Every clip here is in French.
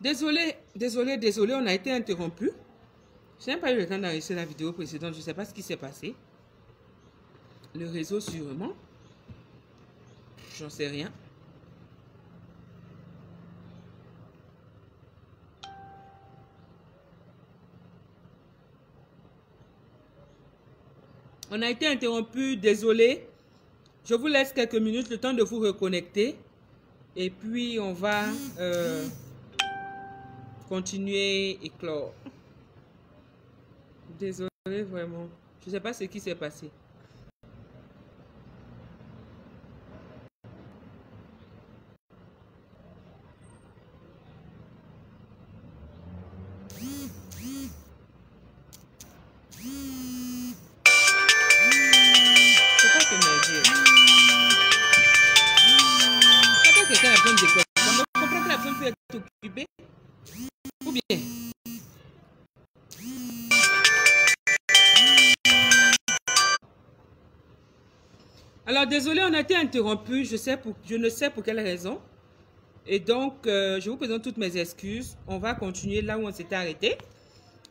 Désolé, on a été interrompu. Je n'ai pas eu le temps d'enregistrer la vidéo précédente. Je ne sais pas ce qui s'est passé. Le réseau sûrement. J'en sais rien. On a été interrompu, désolé. Je vous laisse quelques minutes, le temps de vous reconnecter. Et puis, on va continuer et clore. Désolé, vraiment. Je ne sais pas ce qui s'est passé. Ou bien. Alors, désolé, on a été interrompu. Je ne sais pour quelle raison. Et donc, je vous présente toutes mes excuses. On va continuer là où on s'était arrêté.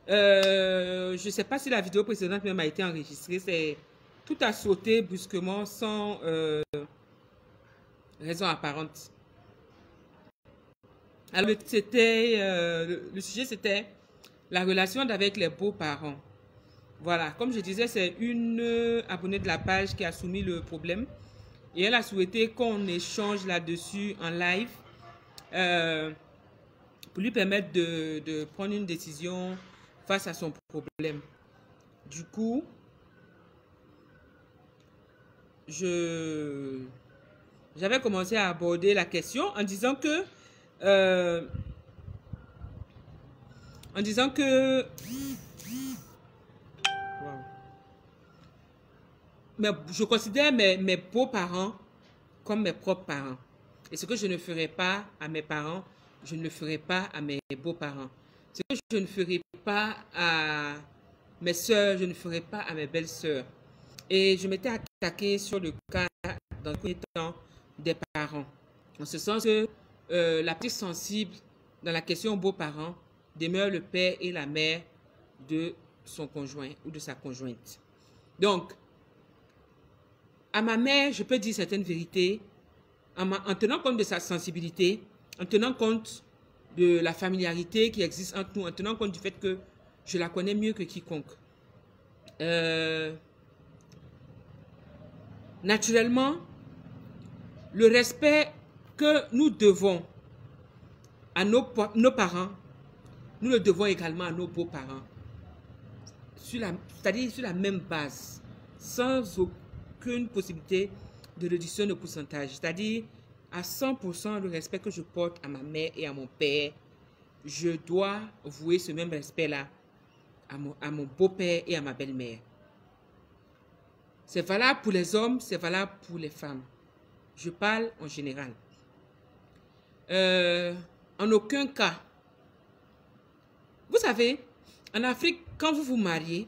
Je ne sais pas si la vidéo précédente même a été enregistrée. Tout a sauté brusquement sans raison apparente. Alors, le sujet, c'était la relation avec les beaux-parents. Voilà, comme je disais, c'est une abonnée de la page qui a soumis le problème. Et elle a souhaité qu'on échange là-dessus en live pour lui permettre de prendre une décision face à son problème. Du coup, j'avais commencé à aborder la question en disant que mais je considère mes beaux-parents comme mes propres parents. Et ce que je ne ferai pas à mes parents, je ne le ferai pas à mes beaux-parents. Ce que je ne ferai pas à mes soeurs, je ne ferai pas à mes belles-sœurs. Et je m'étais attaqué sur le cas, dans le premier temps, des parents. En ce sens que la petite sensible dans la question beaux-parents demeure le père et la mère de son conjoint ou de sa conjointe. Donc, à ma mère, je peux dire certaines vérités en tenant compte de sa sensibilité, en tenant compte de la familiarité qui existe entre nous, en tenant compte du fait que je la connais mieux que quiconque. Naturellement, le respect que nous devons à nos parents, nous le devons également à nos beaux-parents. C'est-à-dire sur la même base, sans aucune possibilité de réduction de pourcentage. C'est-à-dire à 100% le respect que je porte à ma mère et à mon père, je dois vouer ce même respect-là à mon beau-père et à ma belle-mère. C'est valable pour les hommes, c'est valable pour les femmes. Je parle en général. En aucun cas. Vous savez, en Afrique, quand vous vous mariez,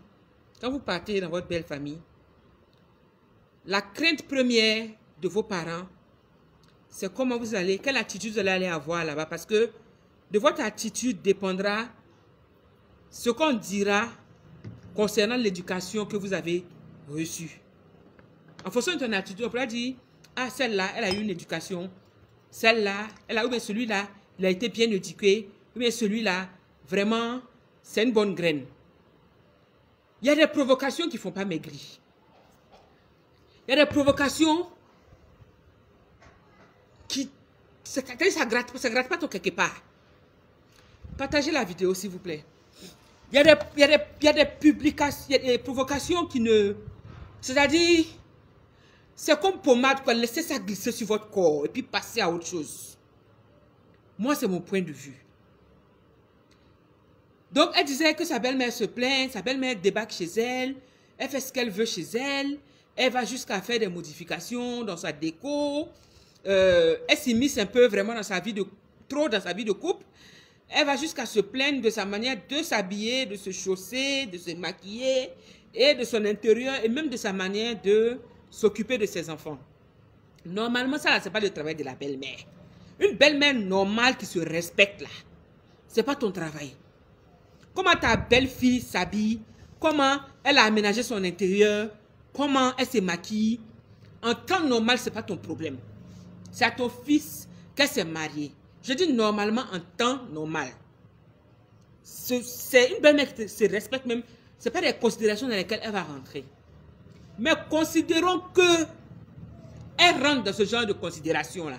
quand vous partez dans votre belle famille, la crainte première de vos parents, c'est comment vous allez, quelle attitude vous allez avoir là-bas. Parce que de votre attitude dépendra ce qu'on dira concernant l'éducation que vous avez reçue. En fonction de ton attitude, on pourra dire, ah, celle-là, elle a eu une éducation. Celle-là, ou bien celui-là, il a été bien éduqué. Ou bien celui-là, vraiment, c'est une bonne graine. Il y a des provocations qui ne font pas maigrir. Il y a des provocations qui... ça gratte pas ton quelque part. Partagez la vidéo, s'il vous plaît. Il y a des publications, il y a des provocations qui ne... C'est-à-dire, c'est comme pommade, quoi. Laissez ça glisser sur votre corps et puis passer à autre chose. Moi, c'est mon point de vue. Donc, elle disait que sa belle-mère se plaint, sa belle-mère débarque chez elle, elle fait ce qu'elle veut chez elle, elle va jusqu'à faire des modifications dans sa déco, elle s'immisce un peu vraiment dans sa vie de couple. Elle va jusqu'à se plaindre de sa manière de s'habiller, de se chausser, de se maquiller et de son intérieur et même de sa manière de s'occuper de ses enfants. Normalement, ça, c'est pas le travail de la belle-mère. Une belle-mère normale qui se respecte là, c'est pas ton travail. Comment ta belle-fille s'habille, comment elle a aménagé son intérieur, comment elle se maquille, en temps normal, c'est pas ton problème. C'est à ton fils qu'elle s'est mariée. Je dis normalement en temps normal. C'est une belle-mère qui se respecte même. Ce n'est pas des considérations dans lesquelles elle va rentrer. Mais considérons que elle rentre dans ce genre de considération-là.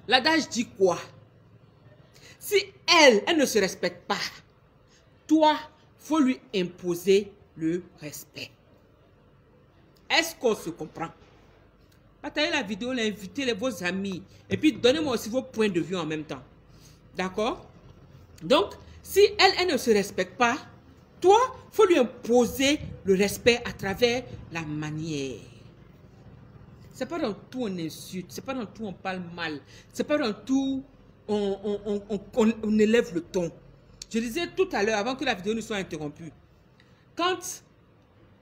L'adage dit quoi? Si elle ne se respecte pas, toi, il faut lui imposer le respect. Est-ce qu'on se comprend? Partagez la vidéo, invitez vos amis. Et puis, donnez-moi aussi vos points de vue en même temps. D'accord? Donc, si elle ne se respecte pas, toi, il faut lui imposer le respect à travers la manière. Ce n'est pas dans tout on insulte, ce n'est pas dans tout on parle mal, ce n'est pas dans tout on élève le ton. Je disais tout à l'heure, avant que la vidéo ne soit interrompue, quand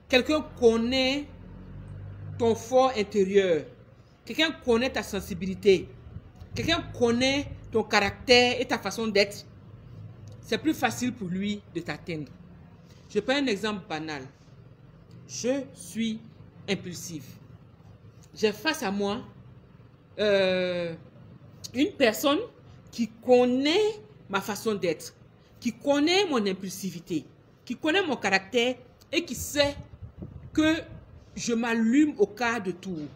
quelqu'un connaît ton fort intérieur, quelqu'un connaît ta sensibilité, quelqu'un connaît ton caractère et ta façon d'être, c'est plus facile pour lui de t'atteindre. Je prends un exemple banal. Je suis impulsif. J'ai face à moi une personne qui connaît ma façon d'être, qui connaît mon impulsivité, qui connaît mon caractère et qui sait que je m'allume au quart de tour.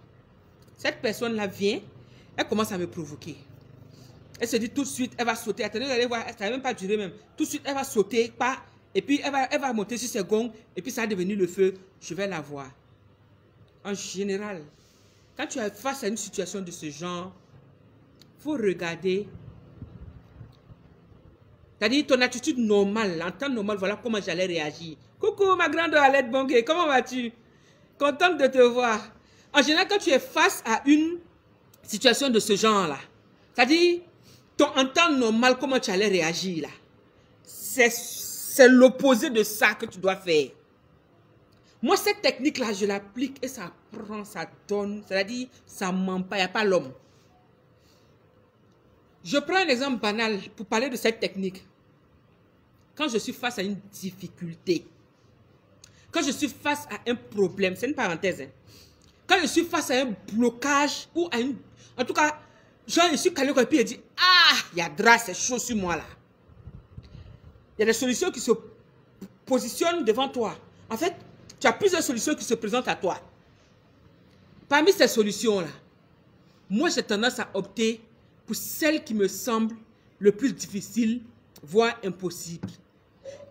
Cette personne-là vient, elle commence à me provoquer. Elle se dit tout de suite, elle va sauter. Attendez, vous allez voir, ça ne va même pas durer même. Tout de suite, elle va sauter, pas, et puis elle va monter sur ses gongs, et puis ça va devenir le feu. Je vais la voir. En général, quand tu es face à une situation de ce genre, il faut regarder. C'est-à-dire ton attitude normale, en temps normal, voilà comment j'allais réagir. Coucou ma grande Alette Bongué, comment vas-tu? Contente de te voir. En général, quand tu es face à une situation de ce genre-là, c'est-à-dire, en temps normal, comment tu allais réagir là? C'est l'opposé de ça que tu dois faire. Moi, cette technique-là, je l'applique et ça prend, ça donne, c'est-à-dire, ça ne ment pas, il n'y a pas l'homme. Je prends un exemple banal pour parler de cette technique. Quand je suis face à une difficulté, quand je suis face à un problème, c'est une parenthèse, hein. Quand je suis face à un blocage ou à une... En tout cas, genre, je suis calé et puis il dit, ah, il y a grâce, c'est chaud sur moi là. Il y a des solutions qui se positionnent devant toi. En fait, tu as plusieurs solutions qui se présentent à toi. Parmi ces solutions-là, moi j'ai tendance à opter pour celle qui me semble le plus difficile, voire impossible.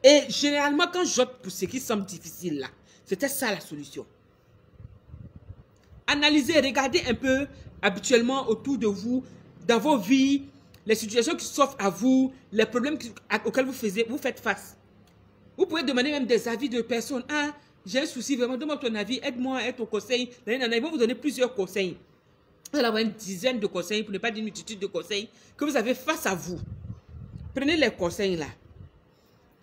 Et généralement, quand j'opte pour ce qui semble difficile là, c'était ça la solution. Analysez, regardez un peu habituellement autour de vous, dans vos vies, les situations qui s'offrent à vous, les problèmes auxquels vous faites face. Vous pouvez demander même des avis de personnes. Ah, j'ai un souci, vraiment, donne-moi ton avis, aide-moi, aide ton conseil. Ils vont vous donner plusieurs conseils. Vous allez avoir une dizaine de conseils, pour ne pas dire une multitude de conseils, que vous avez face à vous. Prenez les conseils là,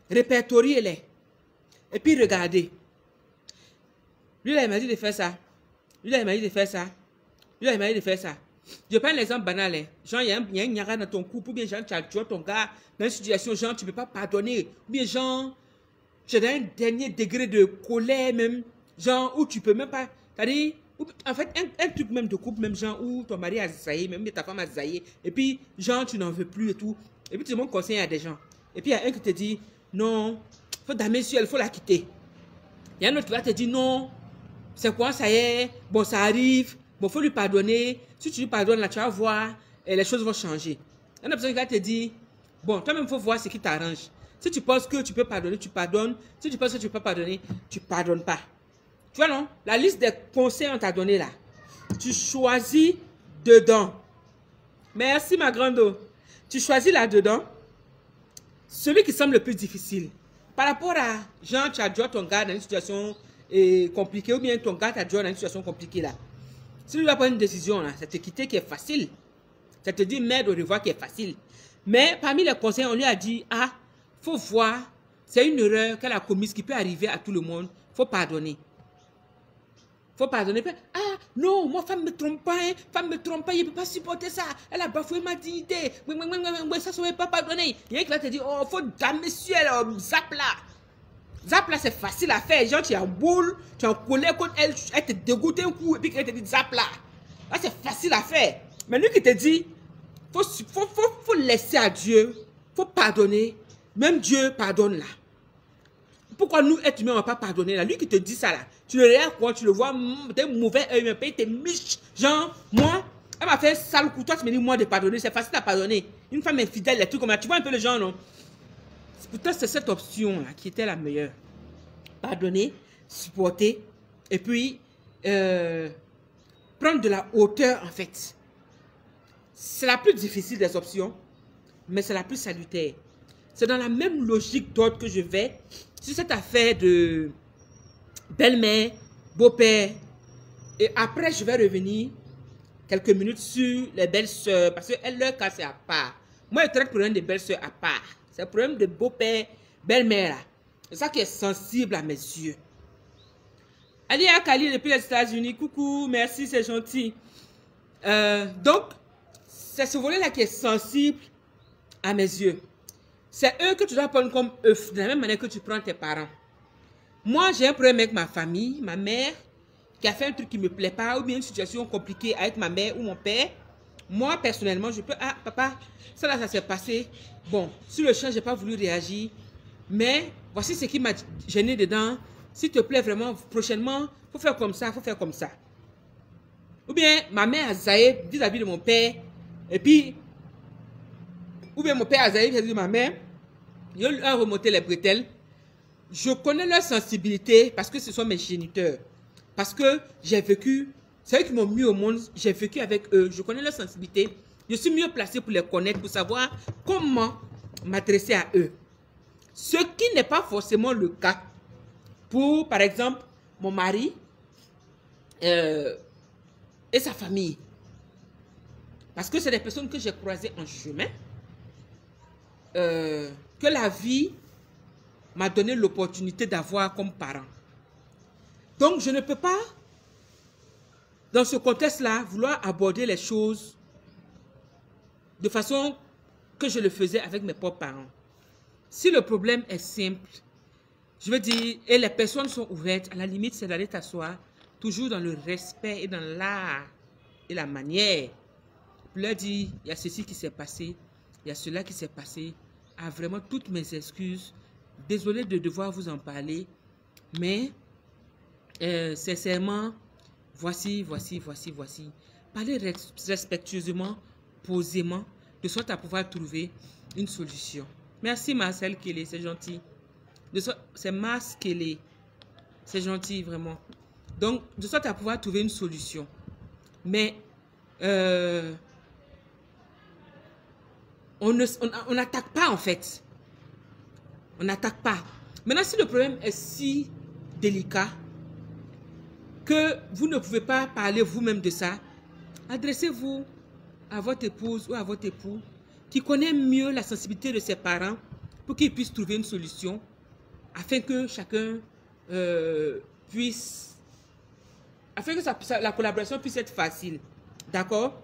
répertoriez-les, et puis regardez. Lui là, il m'a dit de faire ça. Lui là, il m'a dit de faire ça. Lui là, il m'a dit de faire ça. Je prends l'exemple banal. Hein. Genre, il y a un nyara dans ton couple, ou bien genre, tu as ton gars dans une situation, genre, tu ne peux pas pardonner. Ou bien genre, j'ai un dernier degré de colère même, genre, où tu ne peux même pas. C'est-à-dire, en fait, un truc même de couple, même genre, où ton mari a zaillé, même ta femme a zaillé, et puis, genre, tu n'en veux plus et tout. Et puis, tu demandes conseil à des gens. Et puis, il y a un qui te dit, non, il faut damer sur elle, il faut la quitter. Il y a un autre qui va te dire, non, c'est quoi, ça y est, bon, ça arrive, bon, il faut lui pardonner. Si tu lui pardonnes, là, tu vas voir, et les choses vont changer. Il y a une personne qui va te dire, bon, toi-même, il faut voir ce qui t'arrange. Si tu penses que tu peux pardonner, tu pardonnes. Si tu penses que tu ne peux pas pardonner, tu ne pardonnes pas. Tu vois, non? La liste des conseils qu'on t'a donné là, tu choisis dedans. Merci, ma grande. Tu choisis là-dedans celui qui semble le plus difficile. Par rapport à, genre, tu as déjà ton gars dans une situation compliquée, ou bien ton gars t'a déjà dans une situation compliquée là. Si tu dois prendre une décision là, c'est te quitter qui est facile. Ça te dit merde au revoir qui est facile. Mais parmi les conseils, on lui a dit, ah, faut voir, c'est une erreur qu'elle a commise qui peut arriver à tout le monde. Faut pardonner. Faut pardonner. Ah, non, moi, femme me trompe pas, hein, femme me trompe pas, il ne peut pas supporter ça. Elle a bafoué ma dignité. Ça ne serait pas pardonné. Il y a qui va te dire, oh, faut damer monsieur, zap là. Zap là, c'est facile à faire. Genre, tu es en boule, tu es en colère contre elle, elle te dégoûte un coup et puis elle te dit zap là. Là, c'est facile à faire. Mais lui qui te dit, faut laisser à Dieu, faut pardonner. Même Dieu pardonne là. Pourquoi nous, êtres humains, on ne va pas pardonner là? Lui qui te dit ça là, tu le regardes quand tu le vois, t'es mauvais œil, mais t'es miche. Genre, moi, elle m'a fait un sale coup, toi tu me dis moi de pardonner, c'est facile à pardonner. Une femme infidèle, les trucs comme ça, tu vois un peu les gens, non? Pourtant, c'est cette option là qui était la meilleure. Pardonner, supporter, et puis prendre de la hauteur en fait. C'est la plus difficile des options, mais c'est la plus salutaire. C'est dans la même logique d'ordre que je vais sur cette affaire de belle-mère, beau-père. Et après, je vais revenir quelques minutes sur les belles-sœurs, parce que leur cas, c'est à part. Moi, je traite le problème des belles-sœurs à part. C'est le problème de beau-père, belle-mère. C'est ça qui est sensible à mes yeux. Alia Kali depuis les États-Unis. Coucou, merci, c'est gentil. Donc, c'est ce volet-là qui est sensible à mes yeux. C'est eux que tu dois prendre comme œufs, de la même manière que tu prends tes parents. Moi, j'ai un problème avec ma famille, ma mère, qui a fait un truc qui ne me plaît pas, ou bien une situation compliquée avec ma mère ou mon père. Moi, personnellement, je peux... Ah, papa, ça là, ça s'est passé. Bon, sur le champ, je n'ai pas voulu réagir. Mais voici ce qui m'a gêné dedans. S'il te plaît, vraiment, prochainement, il faut faire comme ça, il faut faire comme ça. Ou bien, ma mère a zaïe vis-à-vis de mon père. Et puis... Ou bien mon père a zaïe vis-à-vis de ma mère. Ils ont remonté les bretelles. Je connais leur sensibilité parce que ce sont mes géniteurs. Parce que j'ai vécu, c'est eux qui m'ont mis au monde, j'ai vécu avec eux. Je connais leur sensibilité. Je suis mieux placé pour les connaître, pour savoir comment m'adresser à eux. Ce qui n'est pas forcément le cas pour, par exemple, mon mari et sa famille. Parce que c'est des personnes que j'ai croisées en chemin. Que la vie m'a donné l'opportunité d'avoir comme parent. Donc, je ne peux pas, dans ce contexte-là, vouloir aborder les choses de façon que je le faisais avec mes propres parents. Si le problème est simple, je veux dire, et les personnes sont ouvertes, à la limite, c'est d'aller t'asseoir, toujours dans le respect et dans l'art et la manière. Pour leur dire, il y a ceci qui s'est passé, il y a cela qui s'est passé. Ah, vraiment, toutes mes excuses. Désolé de devoir vous en parler, mais sincèrement, voici. Parlez respectueusement, posément, de sorte à pouvoir trouver une solution. Merci Marcel Kelly, c'est gentil. C'est Mars Kelly, c'est gentil vraiment. Donc, de sorte à pouvoir trouver une solution. Mais on n'attaque pas en fait. On n'attaque pas. Maintenant, si le problème est si délicat que vous ne pouvez pas parler vous-même de ça, adressez-vous à votre épouse ou à votre époux qui connaît mieux la sensibilité de ses parents pour qu'ils puissent trouver une solution afin que chacun puisse... Afin que la collaboration puisse être facile. D'accord?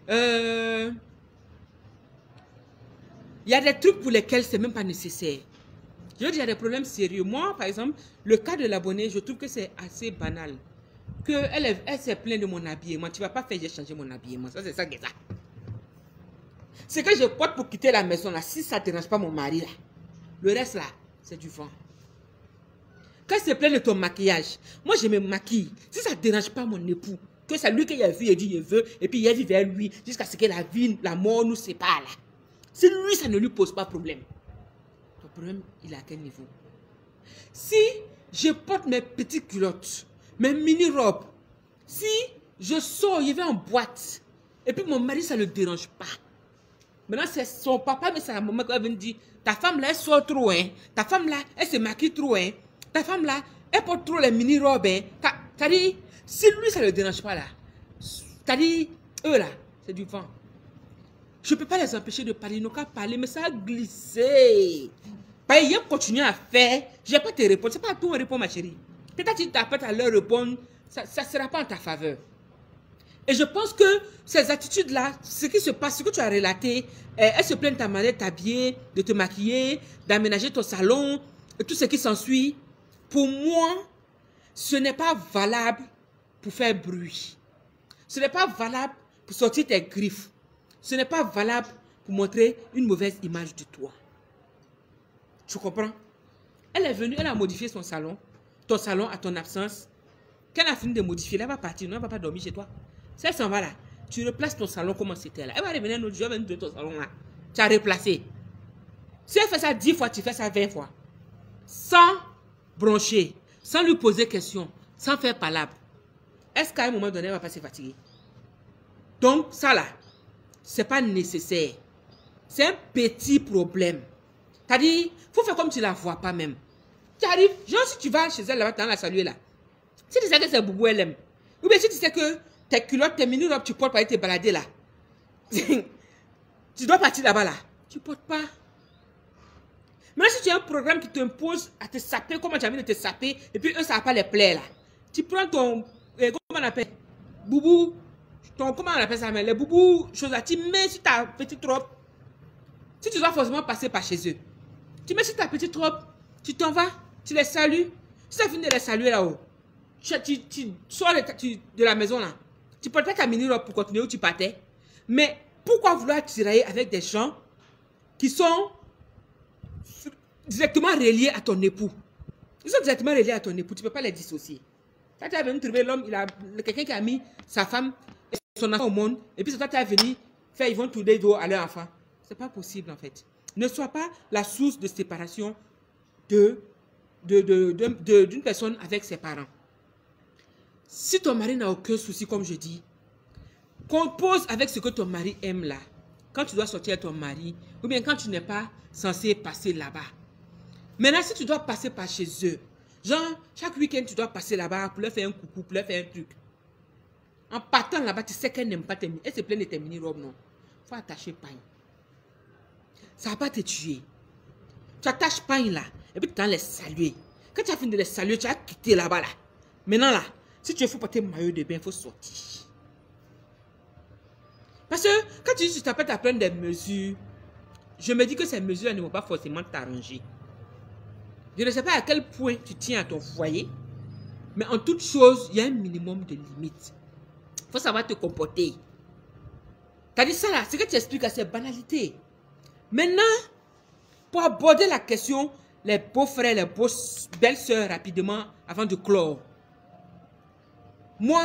Il y a des trucs pour lesquels ce n'est même pas nécessaire. Je veux dire, il y a des problèmes sérieux. Moi, par exemple, le cas de l'abonné, je trouve que c'est assez banal. Elle s'est plainte de mon habillement. Tu ne vas pas faire, j'ai changé mon habillement. Ça, c'est ça, ça. Ce que je porte pour quitter la maison, là, si ça ne dérange pas mon mari, là, le reste, là, c'est du vent. Quand elle se plaint de ton maquillage, moi, je me maquille. Si ça ne dérange pas mon époux, que c'est lui qui a vu et dit, je veux, et puis il a dit vers lui, jusqu'à ce que la vie, la mort nous sépare, là. Si lui, ça ne lui pose pas problème. Ton problème, il est à quel niveau? Si je porte mes petites culottes, mes mini-robes, si je sors, je vais en boîte, et puis mon mari, ça ne le dérange pas. Maintenant, c'est son papa, mais c'est la maman qui va venir dire, ta femme là, elle sort trop, hein. Ta femme là, elle se maquille trop, hein. Ta femme là, elle porte trop les mini-robes, hein. T'as dit, si lui, ça ne le dérange pas là, t'as dit, eux là, c'est du vent. Je ne peux pas les empêcher de parler, ils n'ont qu'à parler, mais ça a glissé. Ils ont continué à faire, je ne vais pas te répondre. Ce n'est pas à tout on répond, ma chérie. Peut-être que tu t'apprêtes à leur répondre, ça ne sera pas en ta faveur. Et je pense que ces attitudes-là, ce qui se passe, ce que tu as relaté, elles se plaignent de ta manière de t'habiller, de te maquiller, d'aménager ton salon, et tout ce qui s'ensuit. Pour moi, ce n'est pas valable pour faire bruit. Ce n'est pas valable pour sortir tes griffes. Ce n'est pas valable pour montrer une mauvaise image de toi. Tu comprends? Elle est venue, elle a modifié son salon, ton salon à ton absence. Quand elle a fini de modifier, elle va partir, non, elle ne va pas dormir chez toi. Si elle s'en va là, tu replaces ton salon comme c'était là. Elle va revenir un autre jour, elle va venir de ton salon là. Tu as replacé. Si elle fait ça 10 fois, tu fais ça 20 fois. Sans broncher, sans lui poser question, sans faire palabre. Est-ce qu'à un moment donné, elle ne va pas se fatiguer? Donc, ça là, ce n'est pas nécessaire. C'est un petit problème. C'est-à-dire, il faut faire comme tu ne la vois pas même. Tu arrives, genre si tu vas chez elle là-bas, dans la saluer là. Si tu sais que c'est Boubou, elle aime. Ou bien si tu sais que tes culottes, tes mini-robes, tu portes pour aller te balader là. Tu dois partir là-bas là. Tu ne portes pas. Maintenant, si tu as un programme qui t'impose à te saper, comment tu as envie de te saper, et puis eux, ça n'a pas les plaies là. Tu prends ton, comment on appelle, boubou, ton, comment on appelle ça, mais les boubous, choses là, tu mets sur ta petite robe. Si tu dois forcément passer par chez eux, tu mets sur ta petite robe, tu t'en vas, tu les salues. Si tu as fini de les saluer là-haut, tu sors de la maison là, tu portais ta mini-robe pour continuer où tu partais. Mais pourquoi vouloir tirailler avec des gens qui sont directement reliés à ton époux? Ils sont directement reliés à ton époux, tu ne peux pas les dissocier. Quand tu es venu trouver l'homme, il a quelqu'un qui a mis sa femme et son enfant au monde, et puis c'est toi qui es venu faire, ils vont tourner le dos à leur enfant. Ce n'est pas possible en fait. Ne sois pas la source de séparation d'une personne avec ses parents. Si ton mari n'a aucun souci, comme je dis, compose avec ce que ton mari aime là. Quand tu dois sortir avec ton mari, ou bien quand tu n'es pas censé passer là-bas. Maintenant, si tu dois passer par chez eux, genre, chaque week-end, tu dois passer là-bas pour leur faire un coucou, pour leur faire un truc. En partant là-bas, tu sais qu'elle n'aime pas tes mini-robes. Elle se plaint de tes mini-robes, non. Il faut attacher pagne. Ça ne va pas te tuer. Tu attaches pagne là, et puis tu vas les saluer. Quand tu as fini de les saluer, tu as quitté là-bas là. Maintenant là, si tu veux porter maillot de bain, il faut sortir. Parce que quand tu t'apprêtes à prendre des mesures, je me dis que ces mesures ne vont pas forcément t'arranger. Je ne sais pas à quel point tu tiens à ton foyer, mais en toute chose, il y a un minimum de limites. Il faut savoir te comporter. Tu as dit ça là, ce que tu expliques à ces banalités. Maintenant, pour aborder la question, les beaux-frères, les belles-sœurs rapidement, avant de clore. Moi,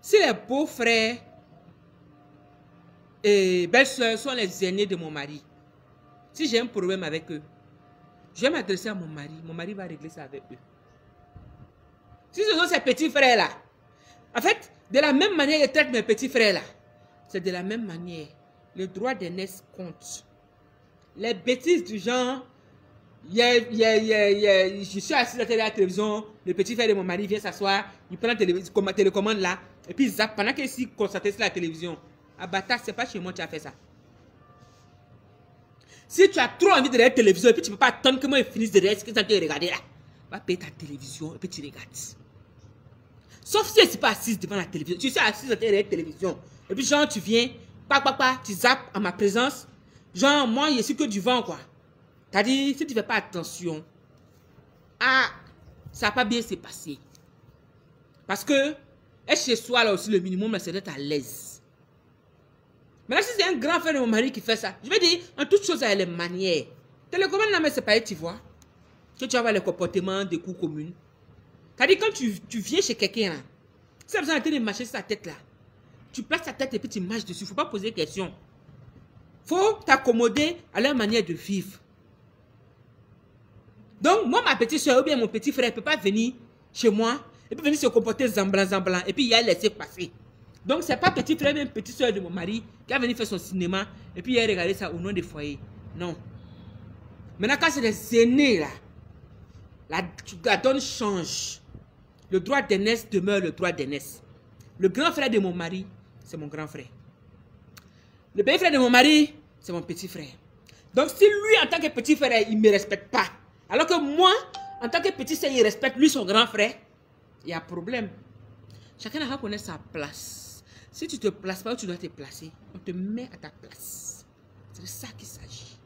si les beaux-frères et belles-sœurs sont les aînés de mon mari, si j'ai un problème avec eux, je vais m'adresser à mon mari va régler ça avec eux. Si ce sont ces petits frères-là, en fait, de la même manière ils traitent mes petits frères-là, c'est de la même manière. Le droit d'aînesse compte. Les bêtises du genre, je suis assis à la télévision, le petit frère de mon mari vient s'asseoir, il prend la télécommande là, et puis il zappe pendant qu'il s'y concentre sur la télévision. Ah bâtard, c'est pas chez moi que tu as fait ça. Si tu as trop envie de regarder la télévision et puis tu ne peux pas attendre que moi je finisse de regarder ce que tu as regardé là, va payer ta télévision et puis tu regardes. Sauf si tu n'es pas assise devant la télévision. Tu suis assise devant la télévision. Et puis genre tu viens, tu zappes en ma présence. Genre moi je suis que du vent quoi. C'est-à-dire si tu ne fais pas attention, ça va pas bien se passer. Parce que être chez soi là aussi le minimum c'est d'être à l'aise. Maintenant, si c'est un grand frère de mon mari qui fait ça, je vais dire, en toute chose, il y a les manières. Télécommande, là, mais c'est pas, tu vois, que tu vas avoir les comportements des cours communs. C'est-à-dire, quand tu viens chez quelqu'un, là, si tu as besoin de marcher sur sa tête, là, tu places ta tête et puis tu marches dessus. Il ne faut pas poser de questions. Il faut t'accommoder à leur manière de vivre. Donc, moi, ma petite soeur ou bien mon petit frère ne peut pas venir chez moi et puis venir se comporter zamblan, et puis il a laissé passer. Donc, ce n'est pas petit frère, même petite soeur de mon mari qui a venu faire son cinéma et puis il a regardé ça au nom des foyers. Non. Maintenant, quand c'est les aînés, là, la donne change. Le droit d'aînesse demeure le droit d'aînesse. Le grand frère de mon mari, c'est mon grand frère. Le petit frère de mon mari, c'est mon petit frère. Donc, si lui, en tant que petit frère, il ne me respecte pas, alors que moi, en tant que petit frère, il respecte lui, son grand frère, il y a problème. Chacun doit reconnaître sa place. Si tu te places pas où tu dois te placer, on te met à ta place. C'est de ça qu'il s'agit.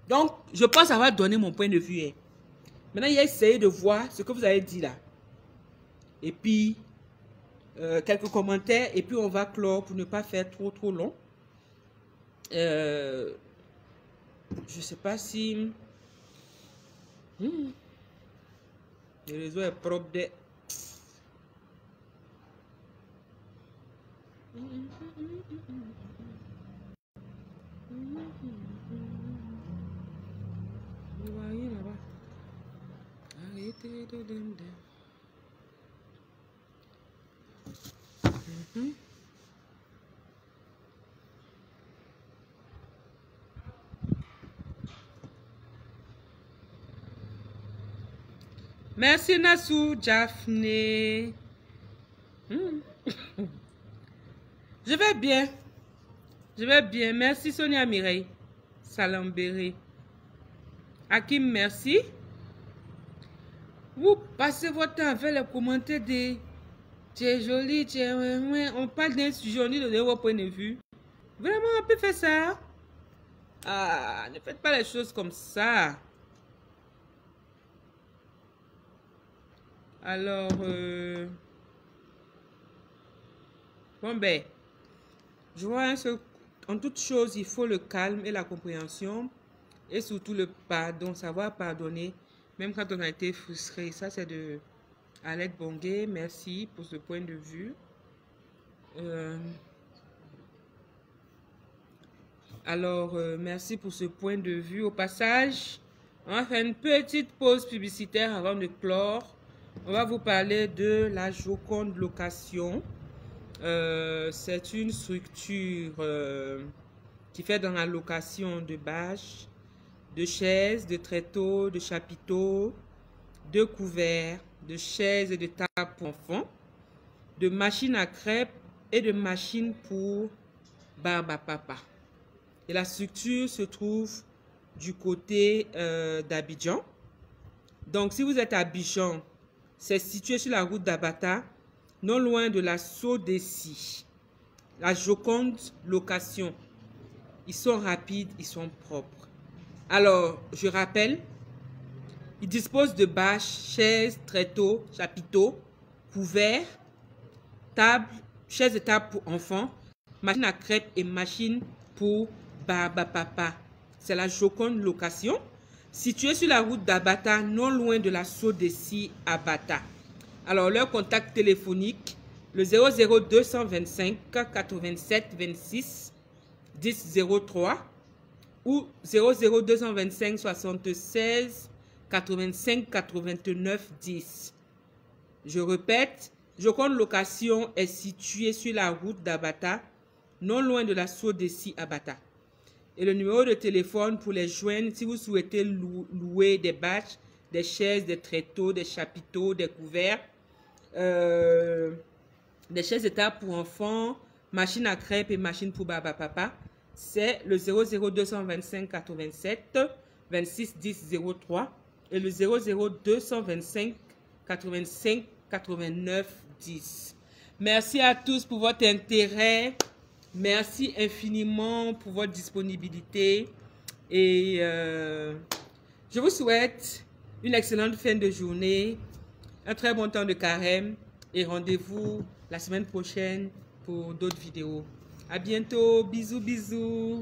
Donc, je pense avoir donné mon point de vue. Hein. Maintenant, il a essayé de voir ce que vous avez dit là. Et puis, quelques commentaires. Et puis, on va clore pour ne pas faire trop long. Je ne sais pas si... Le réseau est propre de... Vous voyez là-bas. Arrêtez de demander. Merci Nassou, Daphné. Je vais bien. Je vais bien. Merci Sonia Mireille. Salambéré. Hakim, merci. Vous passez votre temps à faire les commentaires de tu es joli, tu es... On parle d'un sujet, on dit de votre point de vue. Vraiment, on peut faire ça. Ah, ne faites pas les choses comme ça. Alors, bon ben, je vois en toute chose, il faut le calme et la compréhension et surtout le pardon, savoir pardonner, même quand on a été frustré. Ça, c'est de Alec Bongué. Merci pour ce point de vue. Merci pour ce point de vue. Au passage, on va faire une petite pause publicitaire avant de clore. On va vous parler de la Joconde Location. C'est une structure qui fait dans la location de bâches, de chaises, de tréteaux, de chapiteaux, de couverts, de chaises et de tables pour enfants, de machines à crêpes et de machines pour barbe à papa. Et la structure se trouve du côté d'Abidjan. Donc, si vous êtes à Abidjan, c'est situé sur la route d'Abata, non loin de la Sodessi. La Joconde Location. Ils sont rapides, ils sont propres. Alors, je rappelle, ils disposent de bâches, chaises, tréteaux, chapiteaux, couverts, tables, chaises et tables pour enfants, machines à crêpes et machines pour barbe à papa. C'est la Joconde Location, située sur la route d'Abata, non loin de la Sodessi Abata. Alors, leur contact téléphonique, le 00225 87 26 10 03 ou 00225 76 85 89 10. Je répète, Joconde Location est située sur la route d'Abata, non loin de la Sodessi Abata. Et le numéro de téléphone pour les joindre si vous souhaitez louer des bâches, des chaises, des tréteaux, des chapiteaux, des couverts, des chaises et tables pour enfants, machines à crêpes et machines pour barbe à papa, c'est le 00225 87 26 10 03 et le 00225 85 89 10. Merci à tous pour votre intérêt. Merci infiniment pour votre disponibilité et je vous souhaite une excellente fin de journée, un très bon temps de carême et rendez-vous la semaine prochaine pour d'autres vidéos. À bientôt, bisous bisous.